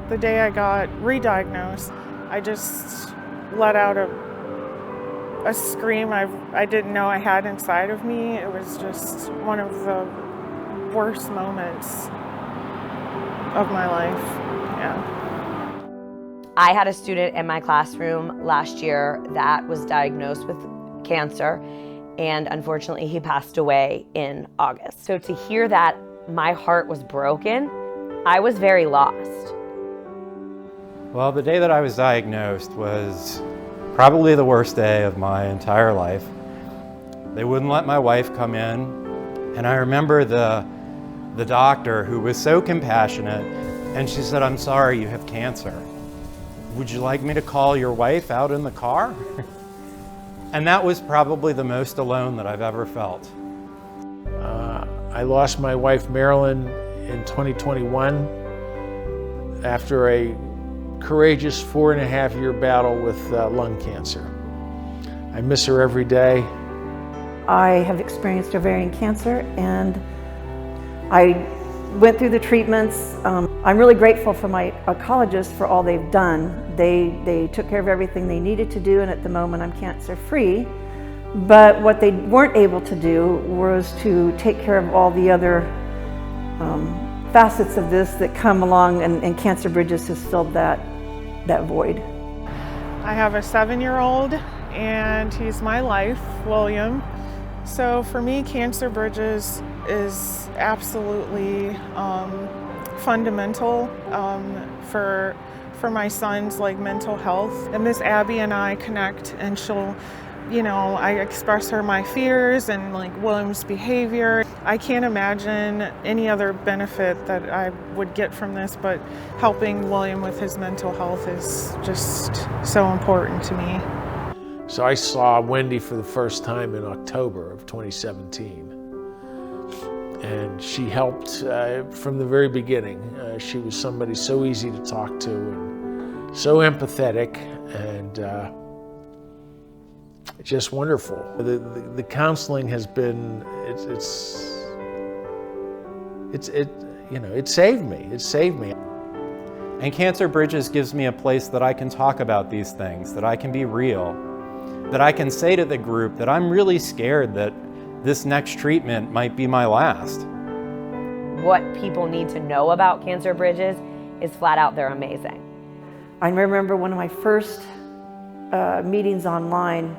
The day I got re-diagnosed, I just let out a scream I didn't know I had inside of me. It was just one of the worst moments of my life. Yeah. I had a student in my classroom last year that was diagnosed with cancer, and unfortunately he passed away in August. So to hear that my heart was broken, I was very lost. Well, the day that I was diagnosed was probably the worst day of my entire life. They wouldn't let my wife come in, and I remember the doctor, who was so compassionate, and she said, "I'm sorry, you have cancer. Would you like me to call your wife out in the car?" And that was probably the most alone that I've ever felt. I lost my wife, Marilyn, in 2021 after a courageous 4.5-year battle with lung cancer. I miss her every day. I have experienced ovarian cancer, and I went through the treatments. I'm really grateful for my oncologists for all they've done. They took care of everything they needed to do, and at the moment I'm cancer-free. But what they weren't able to do was to take care of all the other facets of this that come along, and Cancer Bridges has filled that void. I have a 7-year-old, and he's my life, William. So for me, Cancer Bridges is absolutely fundamental for my son's mental health. And Miss Abby and I connect, and she'll, I express her my fears and William's behavior. I can't imagine any other benefit that I would get from this, but helping William with his mental health is just so important to me. So I saw Wendy for the first time in October of 2017. And she helped from the very beginning. She was somebody so easy to talk to and so empathetic, and just wonderful. The counseling has been, it saved me. It saved me. And Cancer Bridges gives me a place that I can talk about these things, that I can be real, that I can say to the group that I'm really scared that this next treatment might be my last. What people need to know about Cancer Bridges is flat out, they're amazing. I remember one of my first meetings online,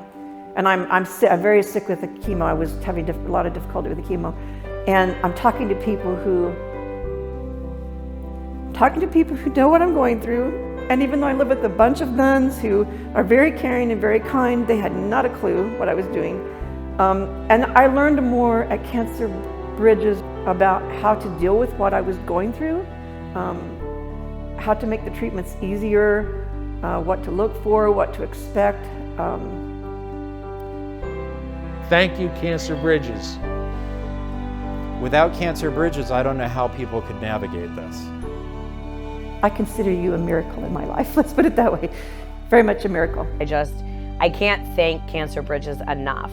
and I'm very sick with the chemo. I was having a lot of difficulty with the chemo, and I'm talking to people who know what I'm going through. And even though I live with a bunch of nuns who are very caring and very kind, they had not a clue what I was doing. And I learned more at Cancer Bridges about how to deal with what I was going through, how to make the treatments easier, what to look for, what to expect. Thank you, Cancer Bridges. Without Cancer Bridges, I don't know how people could navigate this. I consider you a miracle in my life, let's put it that way. Very much a miracle. I can't thank Cancer Bridges enough.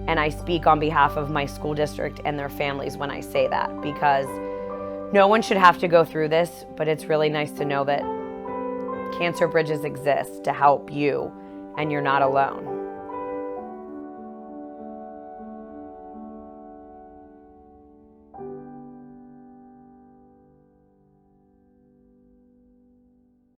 And I speak on behalf of my school district and their families when I say that, because no one should have to go through this, but it's really nice to know that Cancer Bridges exists to help you, and you're not alone.